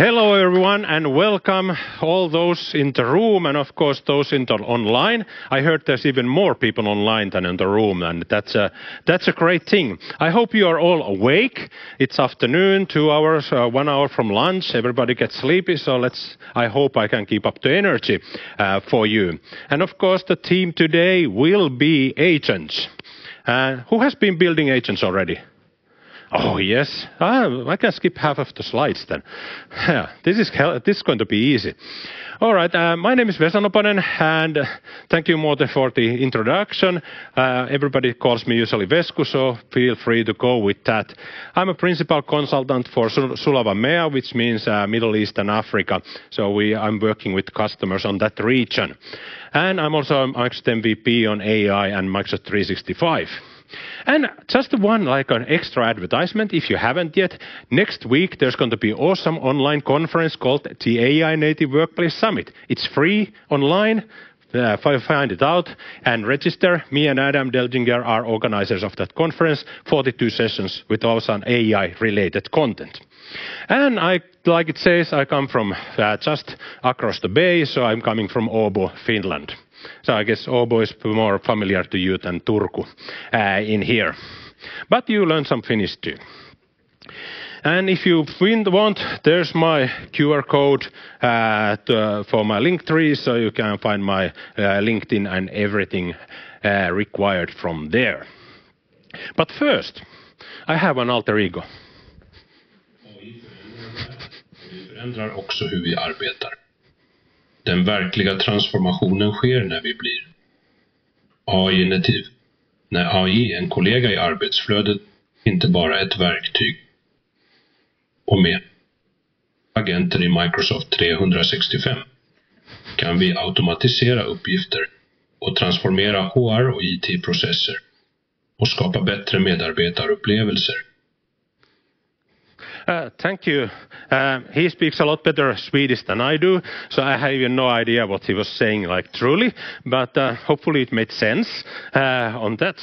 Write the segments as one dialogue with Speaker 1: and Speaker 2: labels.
Speaker 1: Hello everyone and welcome all those in the room and of course those in the online. I heard there's even more people online than in the room and that's a great thing. I hope you are all awake. It's afternoon, 2 hours, 1 hour from lunch. Everybody gets sleepy, so I hope I can keep up the energy for you. And of course the theme today will be agents. Who has been building agents already? Oh, yes. I can skip half of the slides then. Yeah, this is going to be easy. All right, my name is Vesa Noponen, and thank you, Morten, for the introduction. Everybody calls me usually Vesku, so feel free to go with that. I'm a principal consultant for Sulava MEA, which means Middle East and Africa. So I'm working with customers on that region. And I'm also a Microsoft MVP on AI and Microsoft 365. And just an extra advertisement, if you haven't yet, next week there's going to be an awesome online conference called the AI Native Workplace Summit. It's free online. Find it out and register. Me and Adam Delginger are organizers of that conference, 42 sessions with also AI-related content. And like it says, I come from just across the bay, so I'm coming from Åbo, Finland. So I guess Åbo is more familiar to you than Turku in here. But you learn some Finnish too. And if you want, there's my QR code for my Linktree, so you can find my LinkedIn and everything required from there. But first, I have an alter ego.
Speaker 2: AI förändrar också hur vi arbetar. Den verkliga transformationen sker när vi blir AI-nativ. När AI är en kollega i arbetsflödet, inte bara ett verktyg. Och med agenter i Microsoft 365 kan vi automatisera uppgifter och transformera HR och IT-processer och skapa bättre medarbetarupplevelser.
Speaker 1: Thank you. He speaks a lot better Swedish than I do, so I have even no idea what he was saying, truly, but hopefully it made sense on that.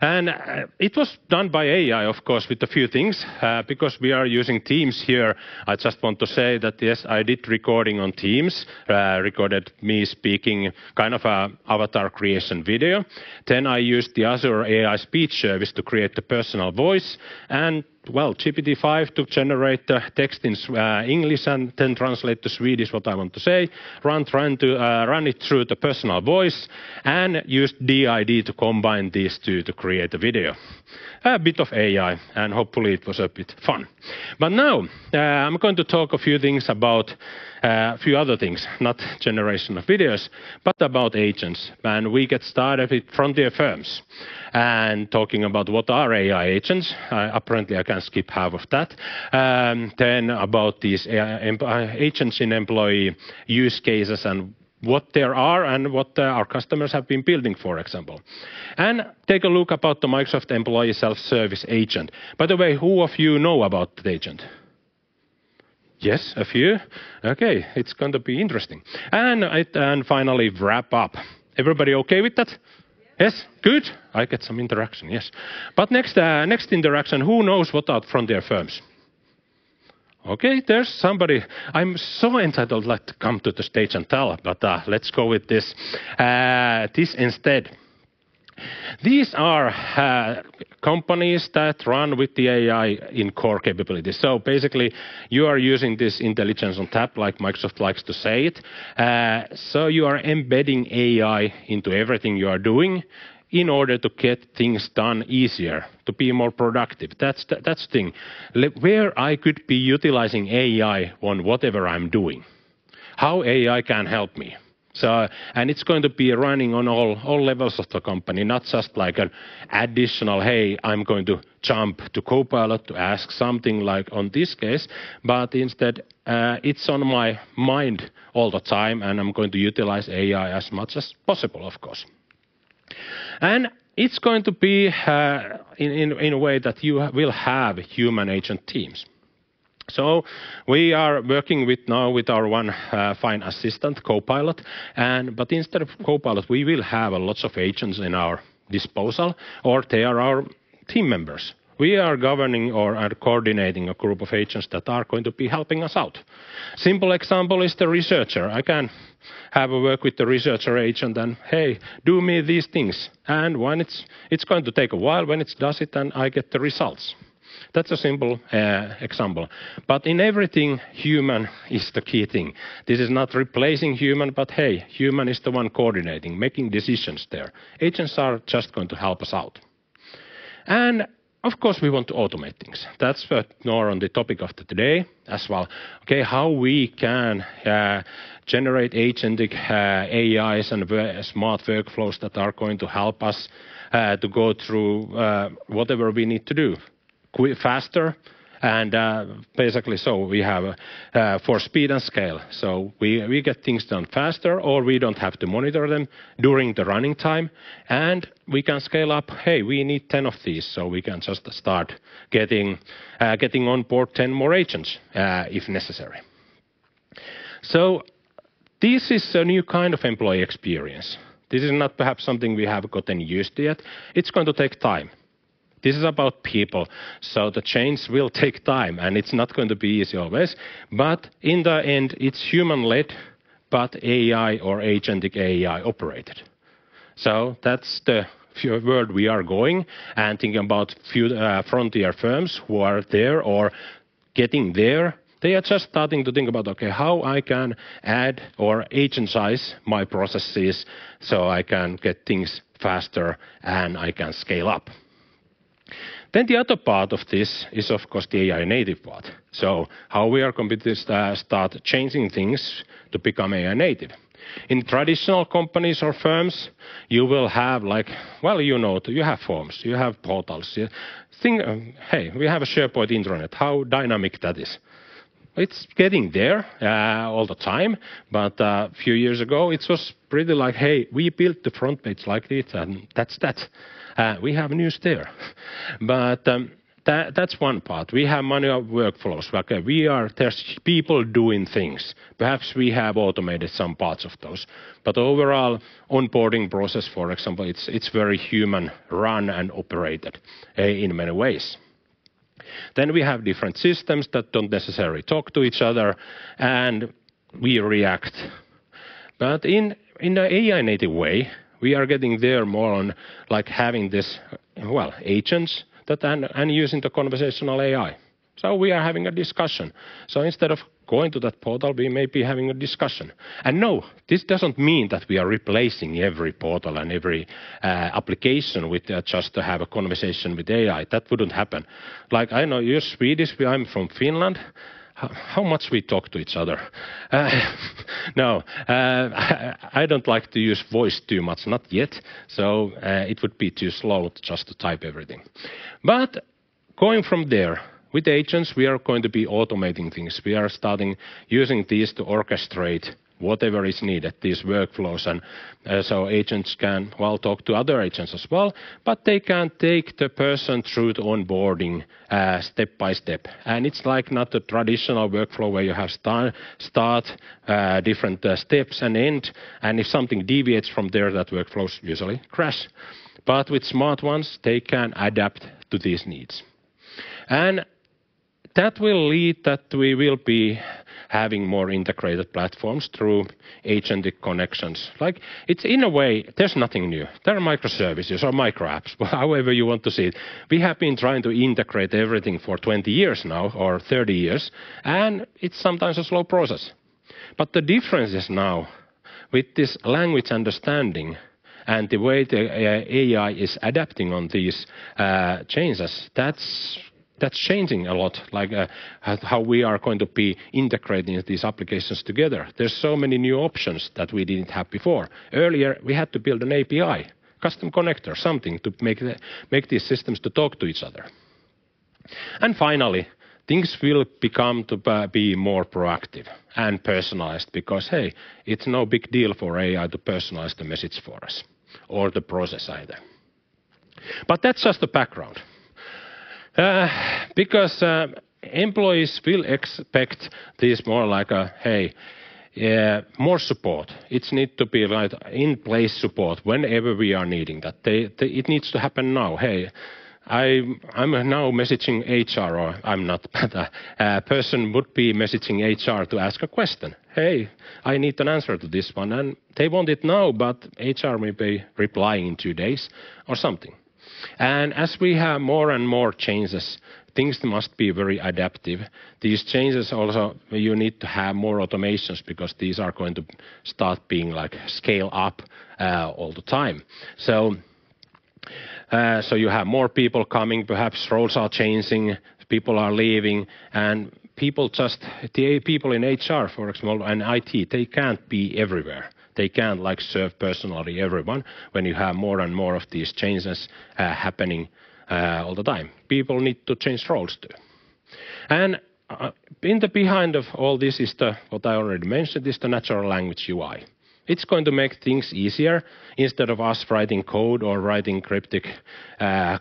Speaker 1: And it was done by AI, of course, with a few things, because we are using Teams here. I just want to say that, yes, I did recording on Teams, recorded me speaking, kind of a avatar creation video. Then I used the Azure AI speech service to create the personal voice, and GPT-5 to generate the text in English and then translate to Swedish what I want to say, run it through the personal voice, and used DID to combine these two to create a video. A bit of AI, and hopefully it was a bit fun. But now, I'm going to talk a few things about a few other things, not generation of videos, but about agents. And we get started with Frontier Firms and talking about what are AI agents. Apparently, I can skip half of that. Then about these agents in employee use cases and what there are and what our customers have been building, for example. And take a look about the Microsoft Employee Self-Service Agent. By the way, who of you know about the agent? Yes, a few? Okay, it's going to be interesting. And finally, wrap up. Everybody okay with that? Yes, good. I get some interaction, yes. But next interaction, who knows what are Frontier Firms? Okay, there's somebody. I'm so entitled to come to the stage and tell, but let's go with this. This instead. These are companies that run with the AI in core capabilities. So basically, you are using this intelligence on tap, like Microsoft likes to say it. So you are embedding AI into everything you are doing in order to get things done easier, to be more productive. That's the thing. Where I could be utilizing AI on whatever I'm doing. How AI can help me. So, and it's going to be running on all levels of the company, not just like an additional, hey, I'm going to jump to Copilot to ask something like on this case, but instead it's on my mind all the time, and I'm going to utilize AI as much as possible, of course. And it's going to be in a way that you will have human agent teams. So we are working now with our one fine assistant, Copilot, but instead of Copilot, we will have lots of agents in our disposal, or they are our team members, we are governing or are coordinating a group of agents that are going to be helping us out. Simple example is the researcher. I can have a work with the researcher agent and, hey, do me these things. And when it's going to take a while, when it does it, and I get the results. That's a simple example. But in everything, human is the key thing. This is not replacing human, but hey, human is the one coordinating, making decisions there. Agents are just going to help us out. And of course, we want to automate things. That's more on the topic of today as well. Okay, how we can generate agentic AIs and smart workflows that are going to help us to go through whatever we need to do faster. And basically, so we have for speed and scale. So we get things done faster, or we don't have to monitor them during the running time. And we can scale up, hey, we need 10 of these, so we can just start getting on board 10 more agents if necessary. So this is a new kind of employee experience. This is not perhaps something we have gotten used to yet. It's going to take time. This is about people, so the change will take time, and it's not going to be easy always. But in the end, it's human-led, but AI or agentic AI operated. So that's the world we are going, and thinking about few frontier firms who are there or getting there. They are just starting to think about, okay, how I can add or agentize my processes so I can get things faster and I can scale up. Then the other part of this is, of course, the AI native part. So how we are going to start changing things to become AI native. In traditional companies or firms, you will have you have forms, you have portals. Hey, we have a SharePoint intranet. How dynamic that is. It's getting there all the time, but a few years ago, it was pretty like, hey, we built the front page like this, and that's that. We have news there. But that's one part. We have manual workflows. Okay, there's people doing things. Perhaps we have automated some parts of those. But overall, onboarding process, for example, it's very human run and operated in many ways. Then we have different systems that don't necessarily talk to each other, and we react. But in an AI native way, we are getting there more on like having this, agents and using the conversational AI. So we are having a discussion. So instead of going to that portal, we may be having a discussion. And no, this doesn't mean that we are replacing every portal and every application with just to have a conversation with AI. That wouldn't happen. Like, I know you're Swedish, I'm from Finland. How much we talk to each other. No, I don't like to use voice too much, not yet. So it would be too slow just to type everything. But going from there, with agents, we are going to be automating things. We are starting using these to orchestrate whatever is needed, these workflows. And so agents can, talk to other agents as well, but they can take the person through the onboarding step by step. And it's like not a traditional workflow where you have start different steps and end. And if something deviates from there, that workflows usually crash. But with smart ones, they can adapt to these needs. And that will lead that we will be having more integrated platforms through agentic connections. Like, it's in a way, there's nothing new. There are microservices or micro apps, however you want to see it. We have been trying to integrate everything for 20 years now, or 30 years, and it's sometimes a slow process. But the difference is now, with this language understanding and the way the AI is adapting on these changes, that's changing a lot, like how we are going to be integrating these applications together. There's so many new options that we didn't have before. Earlier, we had to build an API, custom connector, something to make these systems to talk to each other. And finally, things will become to be more proactive and personalized because, hey, it's no big deal for AI to personalize the message for us or the process either. But that's just the background. Because employees will expect this more like more support. It needs to be in-place support whenever we are needing that. It needs to happen now. Hey, I'm now messaging HR, or I'm not, but a person would be messaging HR to ask a question. Hey, I need an answer to this one, and they want it now, but HR may be replying in 2 days or something. And as we have more and more changes, things must be very adaptive. These changes also, you need to have more automations because these are going to start being like scale up all the time. So you have more people coming, perhaps roles are changing, people are leaving, and the people in HR, for example, and IT, they can't be everywhere. They can't like serve personally everyone when you have more and more of these changes happening all the time. People need to change roles too. And in the behind of all this is what I already mentioned, is the natural language UI. It's going to make things easier. Instead of us writing code or writing cryptic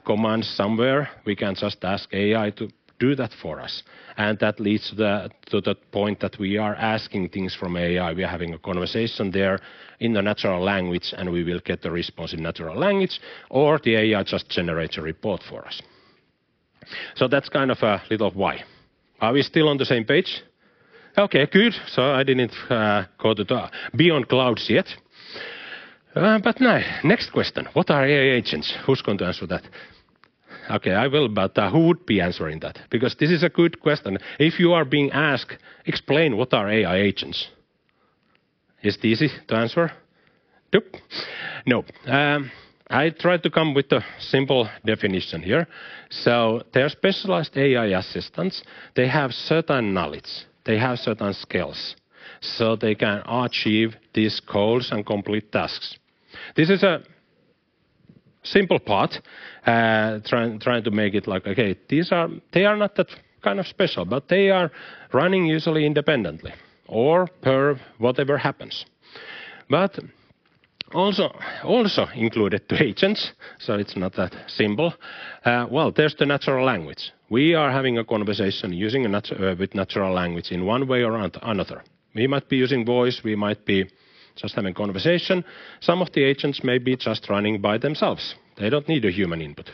Speaker 1: commands somewhere, we can just ask AI to do that for us. And that leads to the point that we are asking things from AI. We are having a conversation there in the natural language, and we will get the response in natural language, or the AI just generates a report for us. So that's kind of a little why. Are we still on the same page? Okay, good. So I didn't go to the beyond clouds yet. But now, next question. What are AI agents? Who's going to answer that? Okay, I will, but who would be answering that? Because this is a good question. If you are being asked, explain what are AI agents. Is it easy to answer? Nope. No. I tried to come with a simple definition here. So they're specialized AI assistants. They have certain knowledge. They have certain skills. So they can achieve these goals and complete tasks. This is a simple part, trying to make it like, okay, they are not that kind of special, but they are running usually independently or per whatever happens. But also included to agents, so it's not that simple. Well, there's the natural language. We are having a conversation using with natural language in one way or another. We might be using voice, we might be just having conversation. Some of the agents may be just running by themselves. They don't need a human input.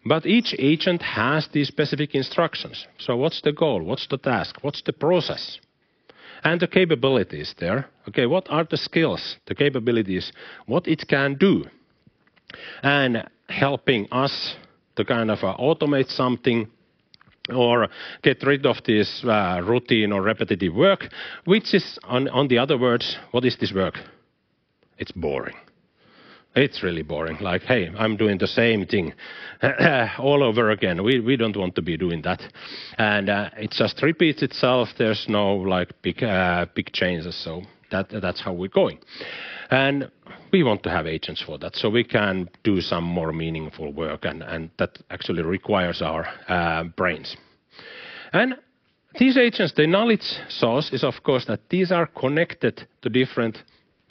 Speaker 1: But each agent has these specific instructions. So what's the goal? What's the task? What's the process? And the capabilities there. Okay, what are the skills, the capabilities, what it can do? And helping us to kind of automate something or get rid of this routine or repetitive work, which is, on the other words, what is this work? It's boring. It's really boring. Like, hey, I'm doing the same thing all over again. We don't want to be doing that. And it just repeats itself. There's no like big changes. So that's how we're going. And we want to have agents for that, so we can do some more meaningful work, and that actually requires our brains. And these agents, the knowledge source is, of course, that these are connected to different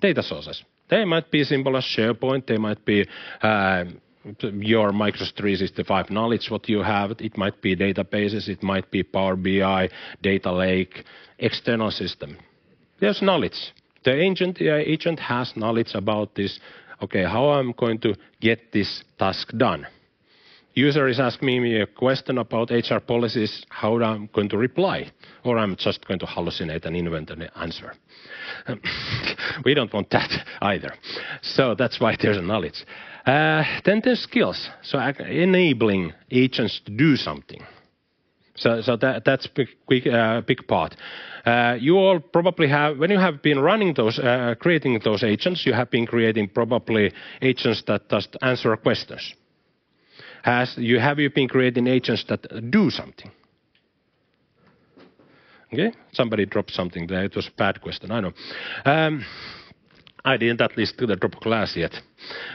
Speaker 1: data sources. They might be simple as SharePoint, they might be your Microsoft 365 knowledge, what you have. It might be databases, it might be Power BI, data lake, external system. There's knowledge. The agent has knowledge about this. Okay, how I'm going to get this task done. User is asking me a question about HR policies, how I'm going to reply, or I'm just going to hallucinate and invent an answer. We don't want that either. So that's why there's a knowledge. Then there's skills, so enabling agents to do something. So that's a big part. You all probably have, when you have been running those, creating those agents, you have been creating probably agents that just answer questions. Have you been creating agents that do something? Okay, somebody dropped something there. It was a bad question, I know. I didn't at least drop a class yet.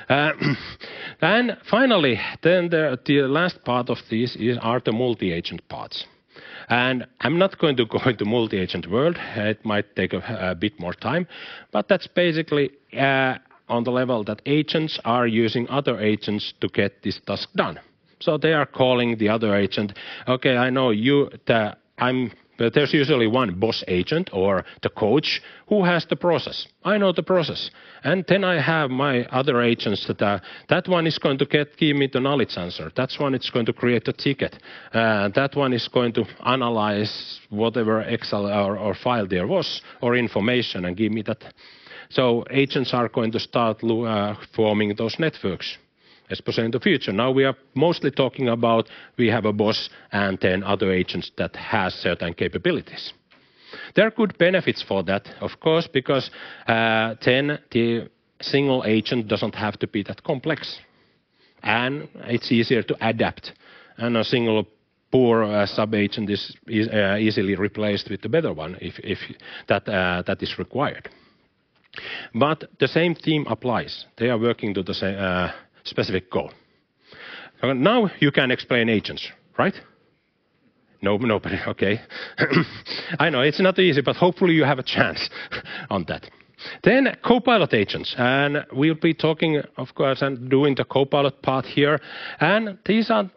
Speaker 1: And finally, then the last part of these are the multi-agent parts. And I'm not going to go into multi-agent world. It might take a bit more time. But that's basically on the level that agents are using other agents to get this task done. So they are calling the other agent. Okay, I know I'm But there's usually one boss agent or the coach who has the process. I know the process. And then I have my other agents that one is going to give me the knowledge answer. That's one is going to create a ticket. That one is going to analyze whatever Excel or file there was or information and give me that. So agents are going to start forming those networks, especially in the future. Now we are mostly talking about we have a boss and then other agents that has certain capabilities. There are good benefits for that, of course, because then the single agent doesn't have to be that complex. And it's easier to adapt. And a single poor sub-agent is easily replaced with a better one if that is required. But the same theme applies. They are working to the same specific goal. Now you can explain agents, right? No, nobody, okay. I know it's not easy, but hopefully you have a chance on that. Then Copilot agents, and we'll be talking, of course, and doing the Copilot part here. And these are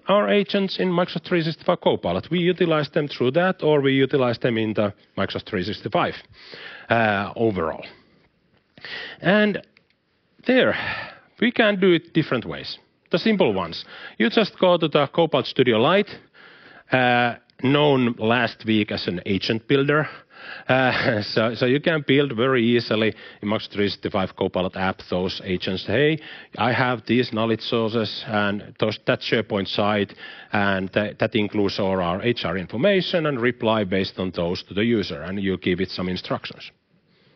Speaker 1: our agents in Microsoft 365 Copilot. We utilize them through that, or we utilize them in the Microsoft 365 overall. And there, we can do it different ways. The simple ones. You just go to the Copilot Studio Lite, known last week as an agent builder. So you can build very easily in Microsoft 365 Copilot app those agents. Hey, I have these knowledge sources and that SharePoint site, and that includes all our HR information, and reply based on those to the user, and you give it some instructions.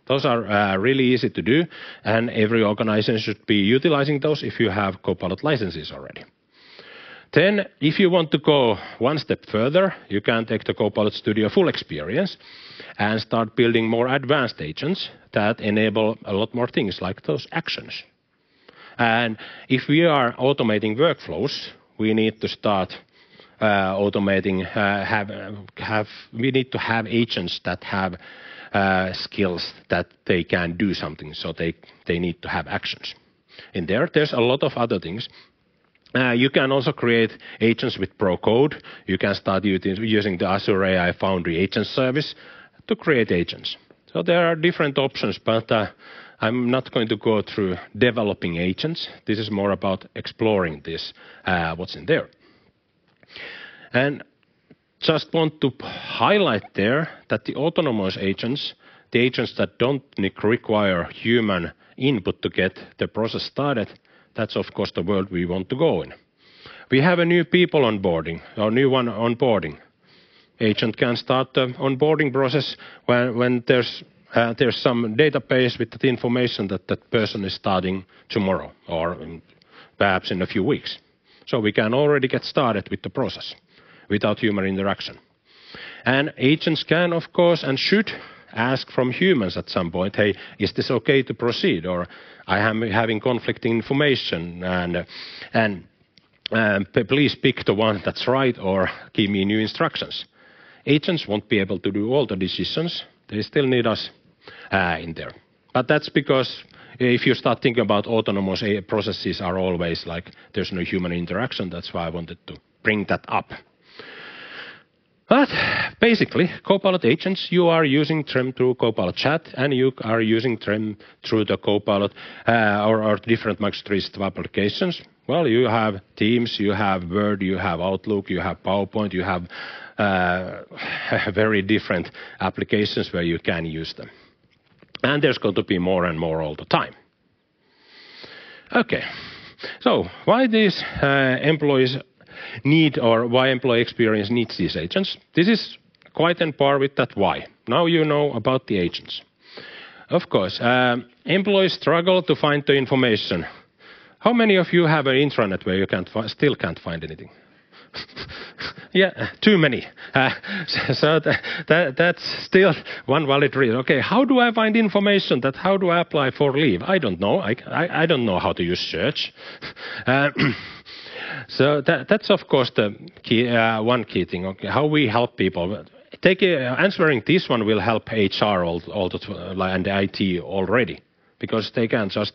Speaker 1: Those are really easy to do, and every organization should be utilizing those if you have Copilot licenses already. Then, if you want to go one step further, you can take the Copilot Studio full experience and start building more advanced agents that enable a lot more things like those actions. And if we are automating workflows, we need to start automating, we need to have agents that have skills that they can do something, so they need to have actions. In there's a lot of other things. You can also create agents with Pro Code. You can start using the Azure AI Foundry agent service to create agents. So there are different options, but I'm not going to go through developing agents. This is more about exploring this, what's in there. And just want to highlight there that the autonomous agents, the agents that don't require human input to get the process started, that's of course the world we want to go in. We have a new people onboarding, or new one onboarding. Agent can start the onboarding process when there's some database with the information that person is starting tomorrow, or perhaps in a few weeks. So we can already get started with the process without human interaction. And agents can, of course, and should ask from humans at some point, hey, is this okay to proceed? Or I am having conflicting information, and please pick the one that's right, or give me new instructions. Agents won't be able to do all the decisions. They still need us in there. But that's because if you start thinking about autonomous processes are always like there's no human interaction. That's why I wanted to bring that up. But basically, Copilot agents, you are using them through Copilot Chat, and you are using them through the Copilot or different Microsoft 365 applications. Well, you have Teams, you have Word, you have Outlook, you have PowerPoint, you have very different applications where you can use them. And there's going to be more and more all the time. Okay, so why these employees need, or why employee experience needs these agents? This is quite on par with that why. Now you know about the agents. Of course, employees struggle to find the information. How many of you have an intranet where you still can't find anything? Yeah, too many. So that's still one valid reason. Okay, how do I find information? How do I apply for leave? I don't know. I don't know how to use search. So that's of course the key, one key thing. Okay, how we help people. Answering this one will help HR and IT already, because they can just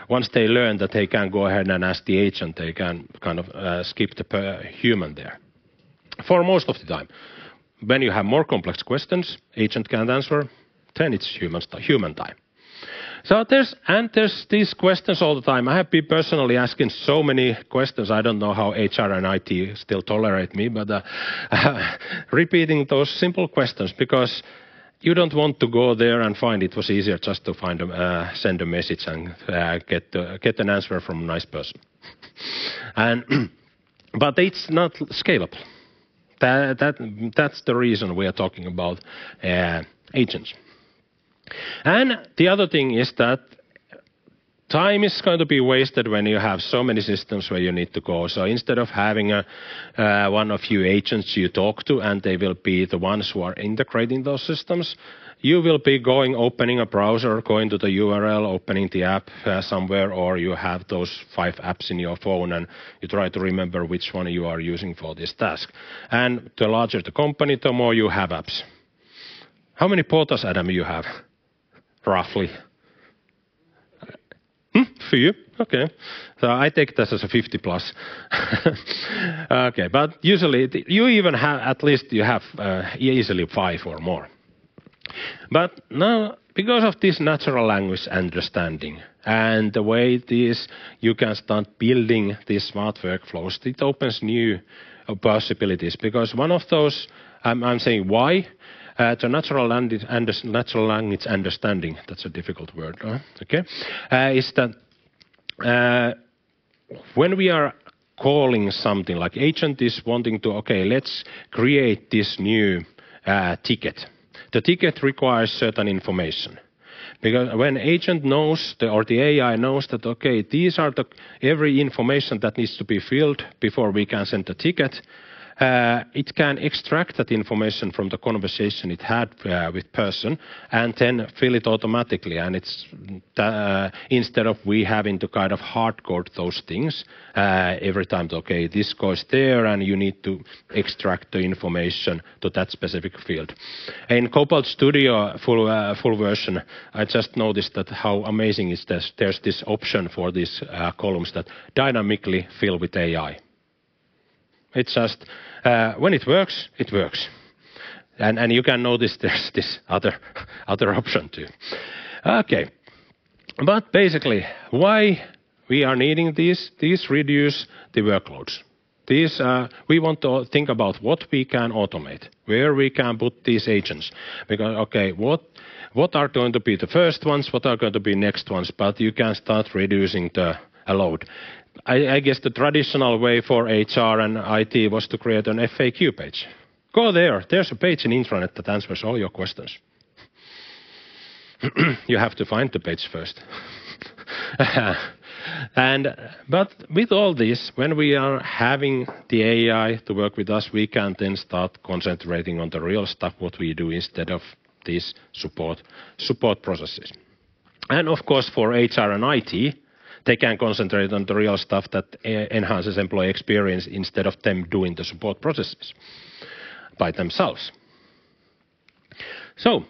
Speaker 1: once they learn that they can go ahead and ask the agent, they can kind of skip the human there for most of the time. when you have more complex questions, agent can't answer, then it's human time. So there's these questions all the time. I have been personally asking so many questions. I don't know how HR and IT still tolerate me, but repeating those simple questions because you don't want to go there and find it was easier just to send a message and get an answer from a nice person. But it's not scalable. That's the reason we are talking about agents. And the other thing is that time is going to be wasted when you have so many systems where you need to go. So instead of having one of you agents you talk to and they will be the ones who are integrating those systems, you will be opening a browser, going to the URL, opening the app somewhere, or you have those 5 apps in your phone and you try to remember which one you are using for this task. And the larger the company, the more you have apps. How many portals, Adam, you have? Roughly. For you? Okay. So I take this as a 50 plus. Okay, but usually you even have, at least you have easily 5 or more. But now, because of this natural language understanding and the way you can start building these smart workflows, it opens new possibilities. Because one of those, I'm saying why, the natural language understanding, that's a difficult word, okay, is that when we are calling something like agent is wanting to, okay, let's create this new ticket. The ticket requires certain information. Because when agent knows, or the AI knows that, okay, these are every information that needs to be filled before we can send the ticket, it can extract that information from the conversation it had with person and then fill it automatically. And it's instead of we having to kind of hard code those things every time. Okay, this goes there, and you need to extract the information to that specific field. In Cobalt Studio full version, I just noticed that how amazing is this. There's this option for these columns that dynamically fill with AI. It's just, when it works, it works. And you can notice there's this other option too. Okay. But basically, why we are needing these reduce the workloads. We want to think about what we can automate, where we can put these agents. Because, okay, what are going to be the first ones, what are going to be next ones, but you can start reducing the load. I guess the traditional way for HR and IT was to create an FAQ page. Go there. There's a page in intranet that answers all your questions. You have to find the page first. But with all this, when we are having the AI to work with us, we can then start concentrating on the real stuff, what we do, instead of these support processes. And of course, for HR and IT, they can concentrate on the real stuff that enhances employee experience instead of them doing the support processes by themselves. So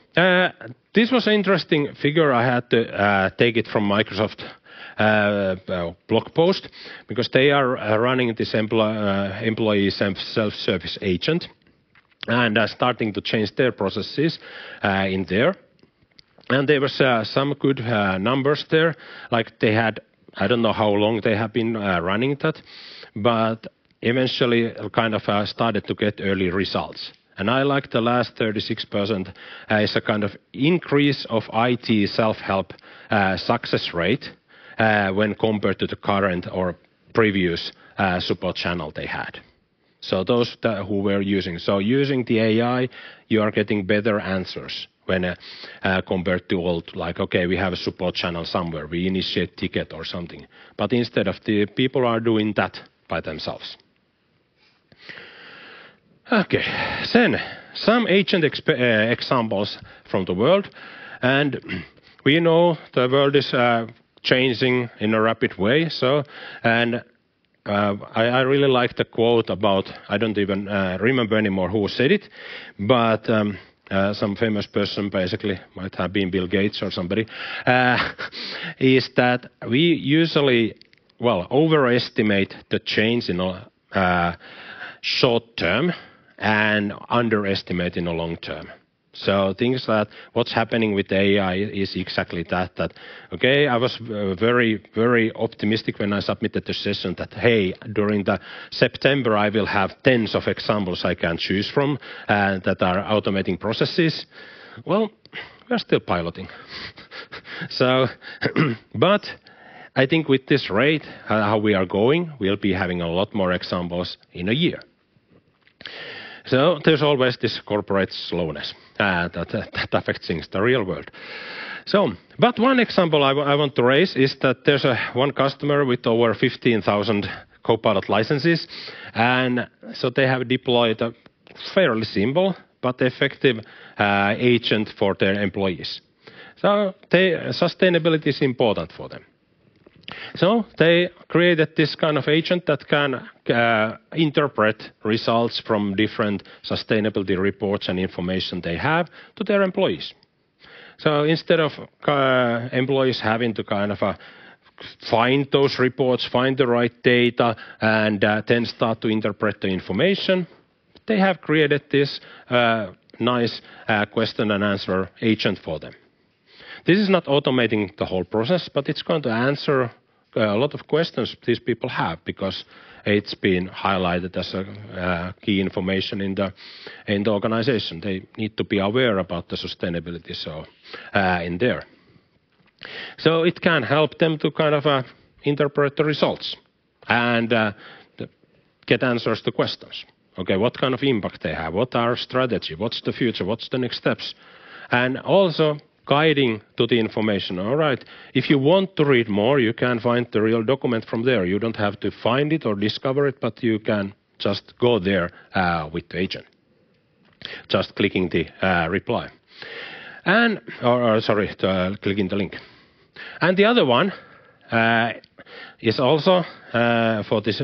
Speaker 1: this was an interesting figure. I had to take it from Microsoft blog post because they are running this employee self-service agent and starting to change their processes in there. And there was some good numbers there, like they had, I don't know how long they have been running that, but eventually kind of started to get early results. And I like the last 36% as a kind of increase of IT self-help success rate when compared to the current or previous support channel they had. So those who were using the AI, you are getting better answers when compared to old, like, okay, we have a support channel somewhere, we initiate ticket or something. But instead of the people are doing that by themselves. Okay, then some agent examples from the world. And we know the world is changing in a rapid way. I really like the quote about, I don't even remember anymore who said it, but some famous person, basically, might have been Bill Gates or somebody, is that we usually, overestimate the change in short term and underestimate in the long term. So things that what's happening with AI is exactly that, okay, I was very, very optimistic when I submitted the session that, hey, during the September, I will have tens of examples I can choose from that are automating processes. Well, we're still piloting. So, but I think with this rate, how we are going, we'll be having a lot more examples in a year. So there's always this corporate slowness that affects things, the real world. So, but one example I want to raise is that there's one customer with over 15,000 Copilot licenses, and so they have deployed a fairly simple but effective agent for their employees. So sustainability is important for them. So they created this kind of agent that can interpret results from different sustainability reports and information they have to their employees. So instead of employees having to kind of find those reports, find the right data, and then start to interpret the information, they have created this nice question and answer agent for them. This is not automating the whole process, but it's going to answer a lot of questions these people have because it's been highlighted as a key information in the organization. They need to be aware about the sustainability in there. So it can help them to kind of interpret the results and get answers to questions. Okay, what kind of impact they have? What are strategy? What's the future? What's the next steps? And also guiding to the information. All right, if you want to read more, you can find the real document from there. You don't have to find it or discover it, but you can just go there with the agent, just clicking the reply. And, clicking the link. And the other one is also for this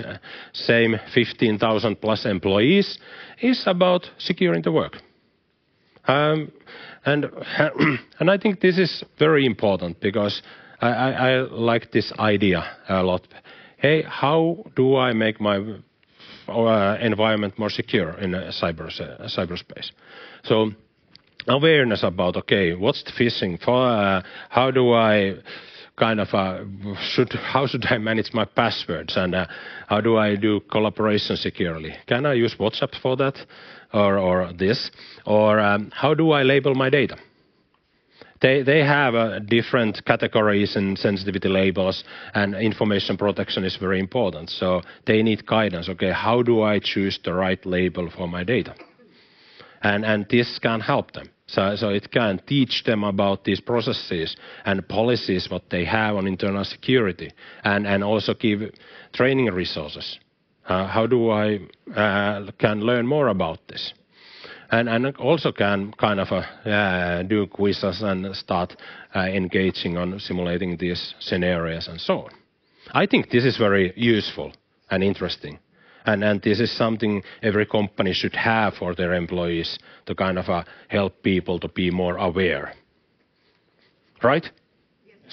Speaker 1: same 15,000 plus employees, is about securing the work. And I think this is very important because I like this idea a lot. Hey, how do I make my environment more secure in cyberspace? So awareness about, okay, what's the phishing for? How do I kind of how should I manage my passwords, and how do I do collaboration securely? Can I use WhatsApp for that, or this, or how do I label my data? They have different categories and sensitivity labels, and information protection is very important. So they need guidance. Okay, how do I choose the right label for my data? And this can help them. So it can teach them about these processes and policies, what they have on internal security, and also give training resources. How do I can learn more about this? And also can kind of do quizzes and start engaging on simulating these scenarios and so on. I think this is very useful and interesting. And this is something every company should have for their employees to kind of help people to be more aware. Right?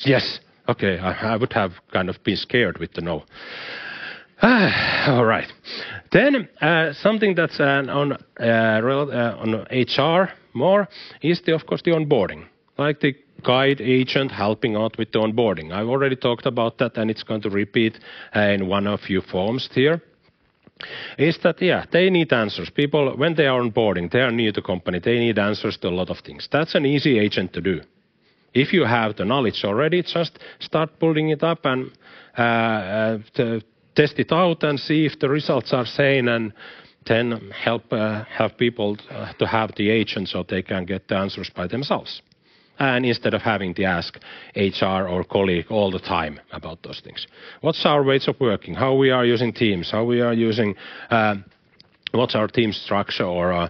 Speaker 1: Yes. Okay, I would have kind of been scared with the no. All right. Then something that's on HR more is, of course, the onboarding. Like the guide agent helping out with the onboarding. I've already talked about that, and it's going to repeat in one of few forms here. Is that, yeah, they need answers. People, when they are onboarding, they are new to company, they need answers to a lot of things. That's an easy agent to do. If you have the knowledge already, just start pulling it up and test it out and see if the results are sane, and then help people to have the agent so they can get the answers by themselves. And instead of having to ask HR or colleague all the time about those things. What's our ways of working? How we are using Teams? How we are using, what's our team structure, or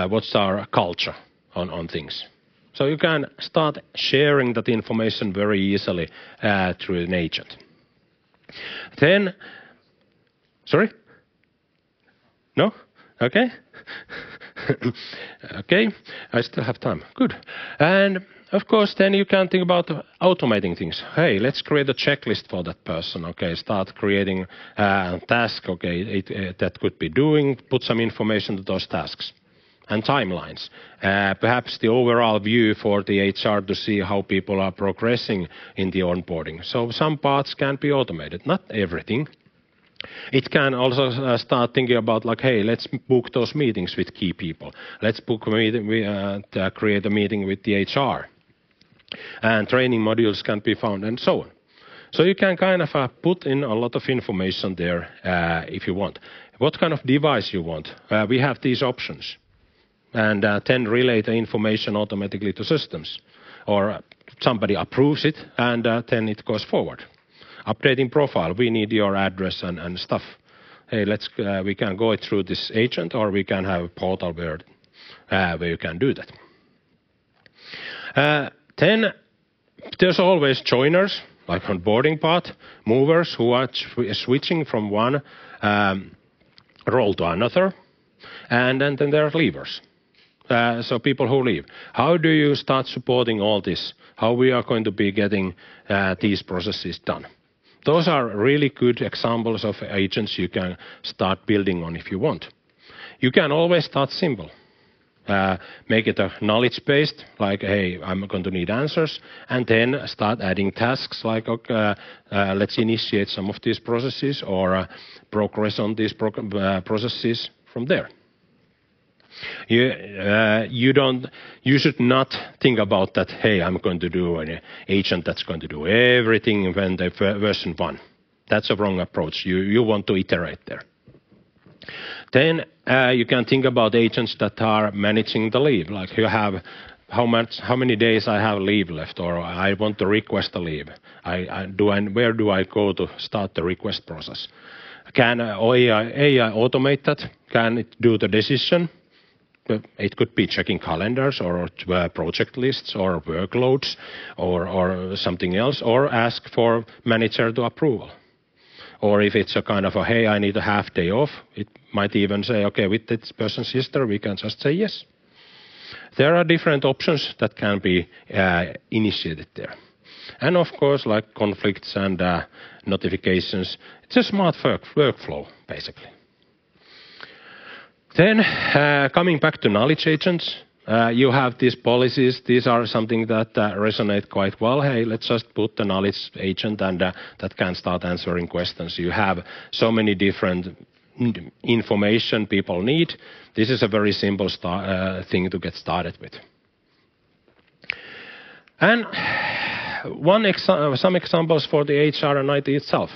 Speaker 1: what's our culture on things? So you can start sharing that information very easily through an agent. Then, sorry? No? Okay. Okay, I still have time. Good. And of course, then you can think about automating things. Hey, let's create a checklist for that person. Okay, start creating a task. Okay, that could be doing. Put some information to those tasks and timelines. Perhaps the overall view for the HR to see how people are progressing in the onboarding. So some parts can be automated, not everything. It can also start thinking about like, hey, let's book those meetings with key people. Let's book a meeting, create a meeting with the HR. And training modules can be found and so on. So you can kind of put in a lot of information there if you want. What kind of device you want? We have these options. And then relay the information automatically to systems. Or somebody approves it and then it goes forward. Updating profile, we need your address and stuff. Hey, we can go through this agent or we can have a portal where you can do that. Then there's always joiners, like onboarding part, movers who are switching from one role to another, and then there are leavers. So people who leave. How do you start supporting all this? How we are going to be getting these processes done? Those are really good examples of agents you can start building on if you want. You can always start simple. Make it a knowledge-based, like, hey, I'm going to need answers, and then start adding tasks like, let's initiate some of these processes or progress on these processes from there. You should not think about that, hey, I'm going to do an agent that's going to do everything when the version 1. That's a wrong approach. You want to iterate there. Then you can think about agents that are managing the leave, like you have how many days I have leave left, or I want to request a leave. Where do I go to start the request process? Can AI automate that? Can it do the decision? It could be checking calendars or project lists or workloads or something else, or ask for manager to approval. Or if it's a kind of hey, I need a half day off, it might even say, okay, with this person's history, we can just say yes. There are different options that can be initiated there. And of course, like conflicts and notifications, it's a smart workflow, basically. Then, coming back to knowledge agents, you have these policies. These are something that resonate quite well. Hey, let's just put the knowledge agent and that can start answering questions. You have so many different information people need. This is a very simple thing to get started with. And some examples for the HR and IT itself.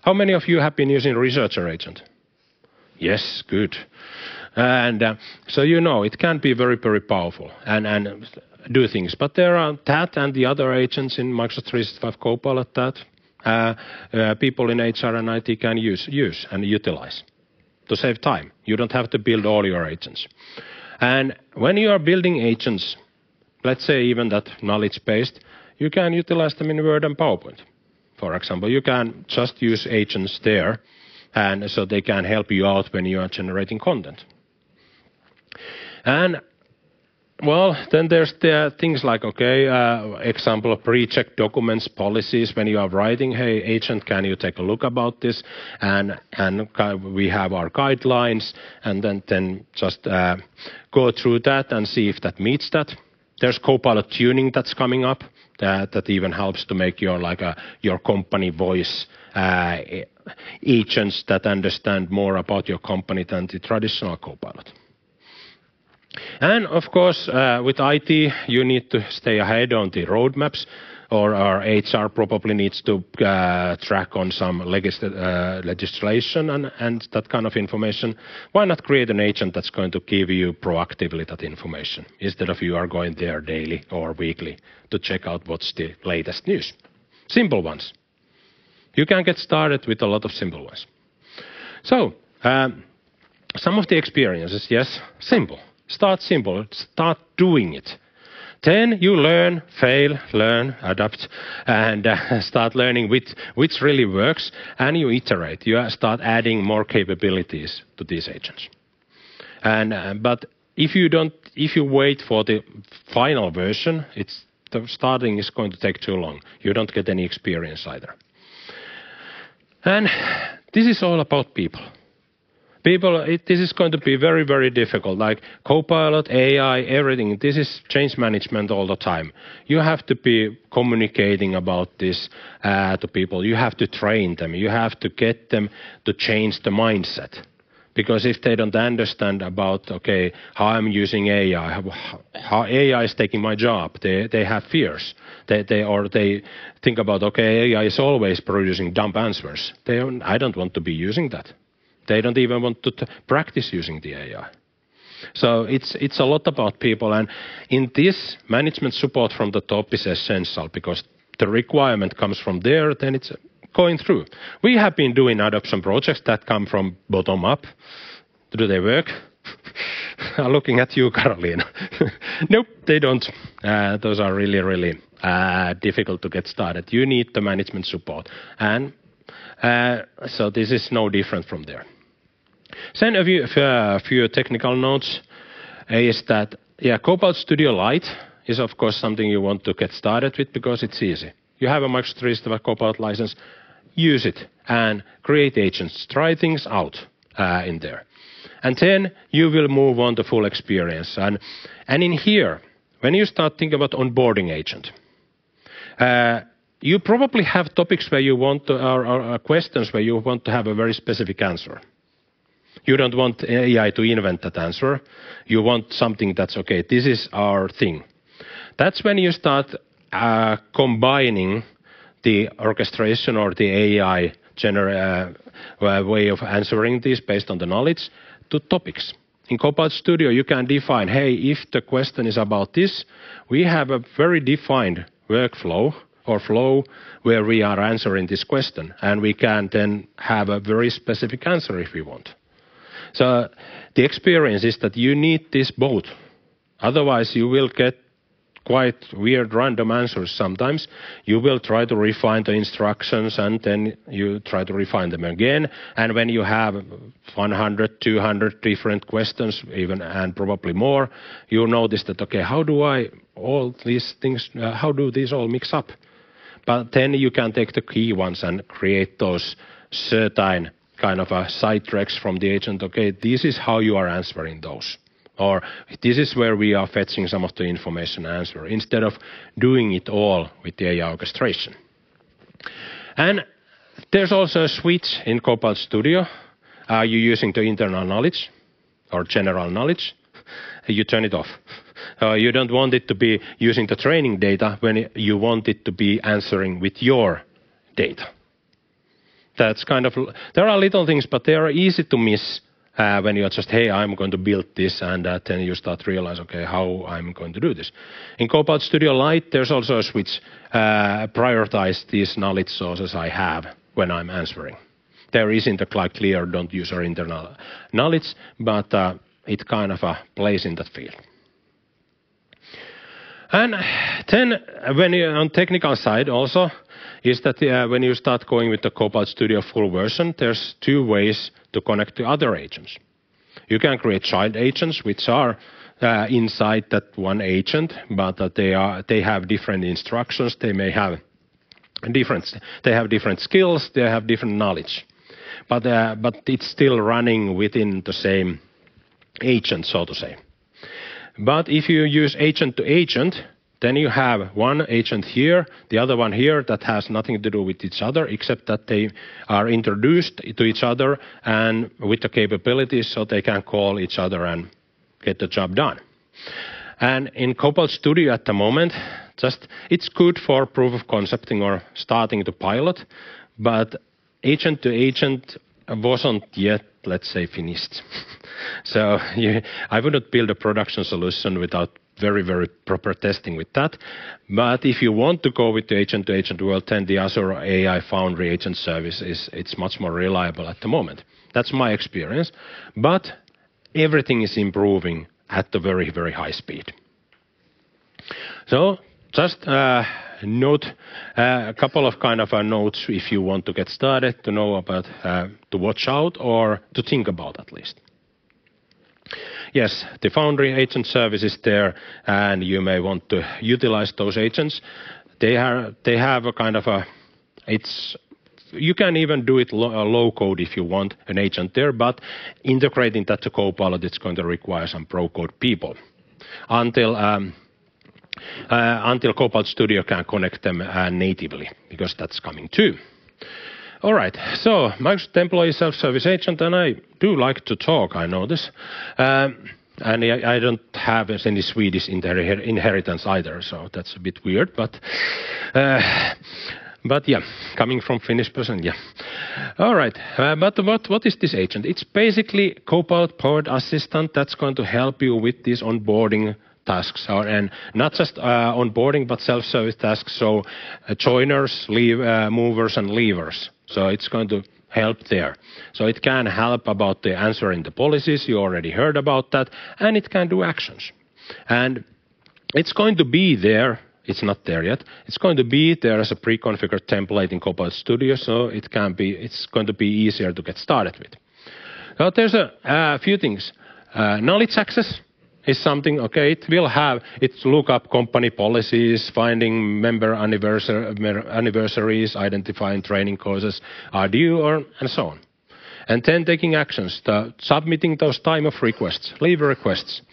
Speaker 1: How many of you have been using Researcher Agent? Yes, good. And so you know it can be very, very powerful and do things. But there are that and the other agents in Microsoft 365 Copilot that people in HR and IT can use and utilize to save time. You don't have to build all your agents. And when you are building agents, let's say even that knowledge-based, you can utilize them in Word and PowerPoint. For example, you can just use agents there, and so they can help you out when you are generating content. And well, then there's the things like, example of pre-checked documents, policies. When you are writing, hey, agent, can you take a look about this? And we have our guidelines, and then just go through that and see if that meets that. There's Copilot tuning that's coming up that even helps to make your company voice agents that understand more about your company than the traditional Copilot. And of course, with IT, you need to stay ahead on the roadmaps, or our HR probably needs to track on some legislation and that kind of information. Why not create an agent that's going to give you proactively that information, instead of you are going there daily or weekly to check out what's the latest news? Simple ones. You can get started with a lot of simple ones. So, some of the experiences, yes, simple. Start simple, start doing it. Then you learn, fail, learn, adapt, and start learning which really works, and you iterate. You start adding more capabilities to these agents. And but if you wait for the final version, it's the starting is going to take too long. You don't get any experience either. And this is all about people. This is going to be very, very difficult. Like Copilot, AI, everything. This is change management all the time. You have to be communicating about this to people. You have to train them. You have to get them to change the mindset. Because if they don't understand about, okay, how I'm using AI, how AI is taking my job, they have fears. They think about, okay, AI is always producing dumb answers. I don't want to be using that. They don't even want to practice using the AI. So it's a lot about people, and in this, management support from the top is essential because the requirement comes from there, then it's going through. We have been doing adoption projects that come from bottom up. Do they work? I'm looking at you, Karoliina. Nope, they don't. Those are really, really difficult to get started. You need the management support, and so this is no different from there. Then a few technical notes is that, Copilot Studio Lite is of course something you want to get started with because it's easy. You have a Microsoft 365 Copilot license, use it and create agents, try things out in there. And then you will move on to full experience. And in here, when you start thinking about onboarding agent, you probably have topics where you want to, or questions where you want to have a very specific answer. You don't want AI to invent that answer. You want something that's, okay, this is our thing. That's when you start combining the orchestration or the AI way of answering this based on the knowledge to topics. In Copilot Studio, you can define, hey, if the question is about this, we have a very defined workflow or flow where we are answering this question, and we can then have a very specific answer if we want. So the experience is that you need this both. Otherwise, you will get quite weird random answers sometimes. You will try to refine the instructions and then you try to refine them again. And when you have 100, 200 different questions, even and probably more, you'll notice that, okay, how do these all mix up? But then you can take the key ones and create those certain kind of side tracks from the agent. Okay, this is how you are answering those. Or this is where we are fetching some of the information answer, instead of doing it all with the AI orchestration. And there's also a switch in Copilot Studio. Are you using the internal knowledge or general knowledge? You turn it off. You don't want it to be using the training data when you want it to be answering with your data. That's kind of, there are little things, but they are easy to miss when you're just, hey, I'm going to build this, and then you start to realize, okay, how I'm going to do this. In Copilot Studio Lite, there's also a switch, prioritize these knowledge sources I have when I'm answering. There isn't a clear don't use our internal knowledge, but it kind of plays in that field. And then when you're on technical side also, is that when you start going with the Copilot Studio full version, there's two ways to connect to other agents. You can create child agents, which are inside that one agent, but they have different instructions. They may have different skills. They have different knowledge, but it's still running within the same agent, so to say. But if you use agent to agent, then you have one agent here, the other one here that has nothing to do with each other, except that they are introduced to each other and with the capabilities so they can call each other and get the job done. And in Copilot Studio at the moment, it's good for proof of concepting or starting to pilot, but agent to agent wasn't yet, let's say, finished. So I wouldn't build a production solution without very, very proper testing with that. But if you want to go with the agent-to-agent world, then the Azure AI Foundry agent service it's much more reliable at the moment. That's my experience. But everything is improving at the very, very high speed. So just note a couple of kind of notes if you want to get started, to know about, to watch out or to think about at least. yes, the Foundry agent service is there, and you may want to utilize those agents. They have a kind of a, you can even do it low code if you want an agent there, but integrating that to Copilot, it's going to require some pro code people until Copilot Studio can connect them natively, because that's coming too. All right, so Microsoft Employee Self-Service Agent, and I do like to talk, I know this. And I don't have any Swedish inheritance either, so that's a bit weird, but yeah, coming from Finnish person, yeah. All right, but what is this agent? It's basically Copilot-powered assistant that's going to help you with these onboarding tasks, and not just onboarding, but self-service tasks, so joiners, movers, and leavers. So it's going to help there. So it can help about the answering the policies, you already heard about that, and it can do actions. And it's going to be there, it's not there yet, it's going to be there as a pre-configured template in Copilot Studio, so it's going to be easier to get started with. Now there's a few things. Knowledge access is something, okay, it look up company policies, finding member anniversaries, identifying training courses are due, and so on. And then taking actions, submitting those time of requests, leave requests,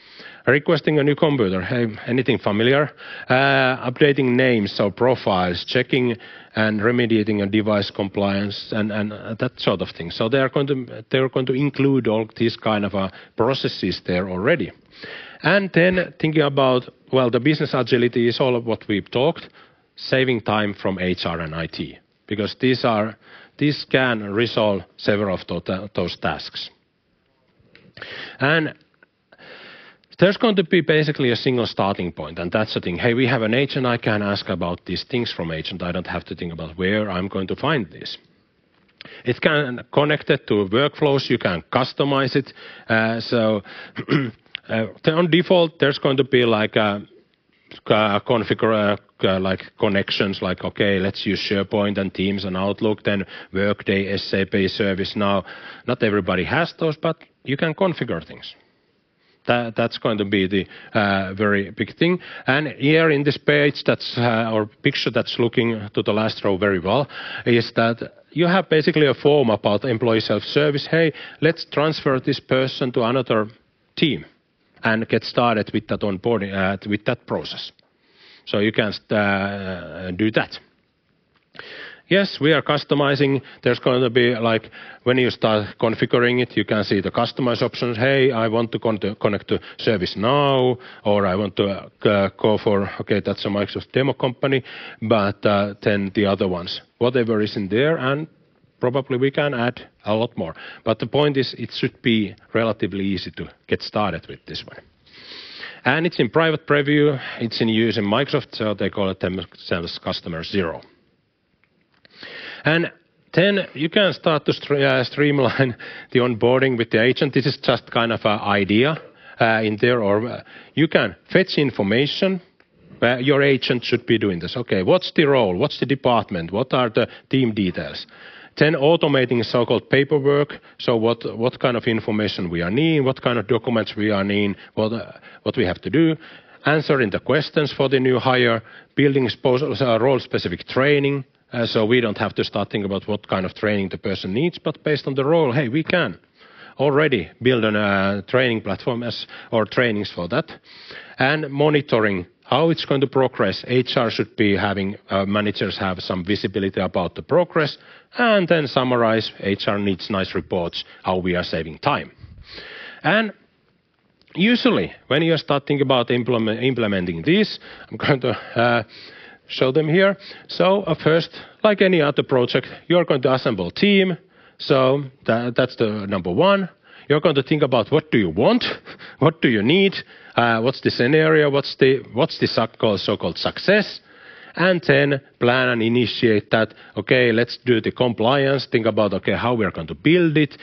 Speaker 1: requesting a new computer, hey, anything familiar, updating names or profiles, checking and remediating a device compliance, and that sort of thing. So they're going to include all these kind of processes there already. And then thinking about, well, the business agility is all of what we've talked, saving time from HR and IT, because these can resolve several of those tasks. And there's going to be basically a single starting point, and that's the thing. Hey, we have an agent, I can ask about these things from agent. I don't have to think about where I'm going to find this. It can connect it to workflows, you can customize it. On default, there's going to be like configure like connections, like, okay, let's use SharePoint and Teams and Outlook, then Workday, SAP, ServiceNow. Not everybody has those, but you can configure things. That's going to be the very big thing. And here in this page, or picture that's looking to the last row very well, is that you have basically a form about employee self-service. Hey, let's transfer this person to another team and get started with that onboarding, with that process. So you can do that. Yes, we are customizing. There's going to be, like, when you start configuring it, you can see the customize options. Hey, I want to connect to ServiceNow, or I want to go for, okay, that's a Microsoft demo company, but then the other ones, whatever is in there, and probably we can add a lot more. But the point is, it should be relatively easy to get started with this one. And it's in private preview. It's in use in Microsoft, so they call it themselves Customer Zero. And then you can start to streamline the onboarding with the agent. This is just kind of an idea in there, or you can fetch information. Your agent should be doing this. Okay, what's the role? What's the department? What are the team details? Then automating so-called paperwork. So what kind of information we are needing, what kind of documents we are needing, what we have to do. Answering the questions for the new hire, building role-specific training. So we don't have to start thinking about what kind of training the person needs, but based on the role, hey, we can already build a training platform or trainings for that. And monitoring how it's going to progress. HR should be having, managers have some visibility about the progress, and then summarize. HR needs nice reports, how we are saving time. And usually, when you start thinking about implementing these, I'm going to show them here. So first, like any other project, you're going to assemble a team. So that's the number one. You're going to think about what do you want, what do you need, what's the scenario, what's the so-called success, and then plan and initiate that. Okay, let's do the compliance. Think about, okay, how we're going to build it,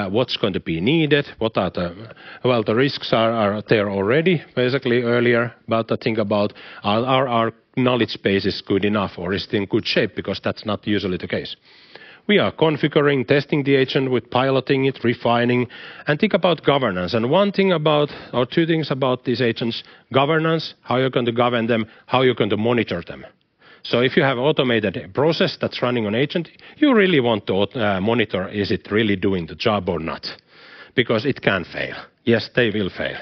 Speaker 1: what's going to be needed, what are the risks are there already, basically earlier. But think about our knowledge base is good enough, or is it in good shape, because that's not usually the case. we are configuring, testing the agent with piloting it, refining, and think about governance. And one thing about, or two things about these agents: governance, how you're going to govern them, how you're going to monitor them. So if you have automated process that's running on agent, you really want to monitor, is it really doing the job or not? Because it can fail. Yes, they will fail.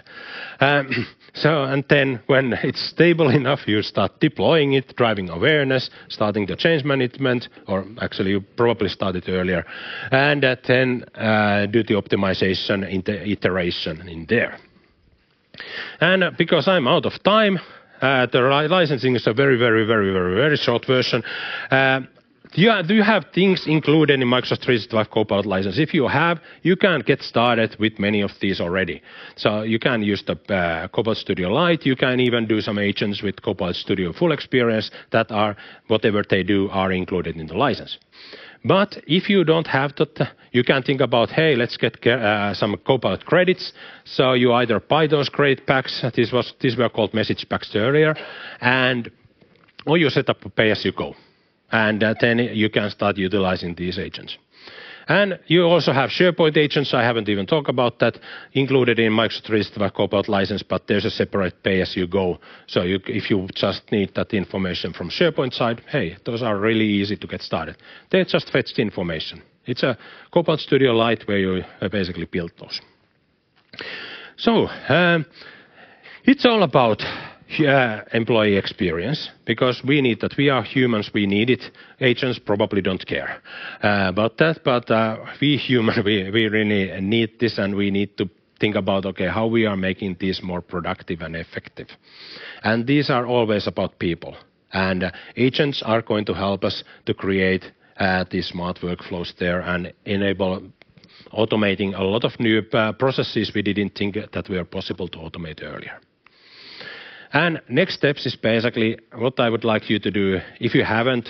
Speaker 1: And then when it's stable enough, you start deploying it, driving awareness, starting the change management, or actually you probably started earlier, and then do the optimization, iteration in there. And because I'm out of time, the licensing is a very short version. Do you have things included in Microsoft 365 Copilot license? If you have, you can get started with many of these already. So you can use the Copilot Studio Lite. You can even do some agents with Copilot Studio Full Experience that are, whatever they do, are included in the license. But if you don't have that, you can think about, hey, let's get some Copilot credits. So you either buy those credit packs, these were called message packs earlier, or you set up a pay-as-you-go. And then you can start utilizing these agents. And you also have SharePoint agents. I haven't even talked about that, included in Microsoft 365 Copilot license, but there's a separate pay-as-you-go. So if you just need that information from SharePoint side, hey, those are really easy to get started. They just fetch the information. It's a Copilot Studio Lite where you basically build those. So it's all about employee experience, because we need that. We are humans, we need it. Agents probably don't care about that, but we humans, we really need this, and we need to think about, okay, how we are making this more productive and effective. And these are always about people. And agents are going to help us to create these smart workflows there and enable automating a lot of new processes we didn't think that were possible to automate earlier. And next steps is basically what I would like you to do. If you haven't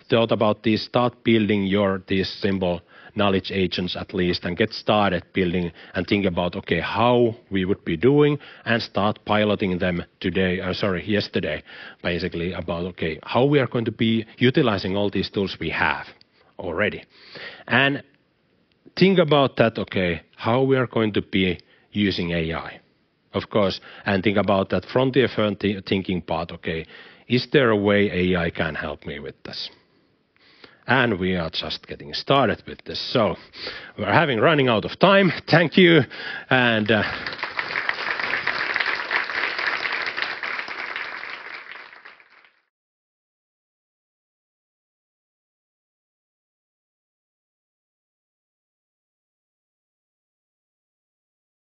Speaker 1: thought about this, start building these simple knowledge agents at least, and get started building and think about, okay, how we would be doing, and start piloting them yesterday, basically about, okay, how we are going to be utilizing all these tools we have already. And think about that, okay, how we are going to be using AI. Of course, and think about that frontier thinking part, okay, is there a way AI can help me with this? And we are just getting started with this. So we're running out of time. Thank you. And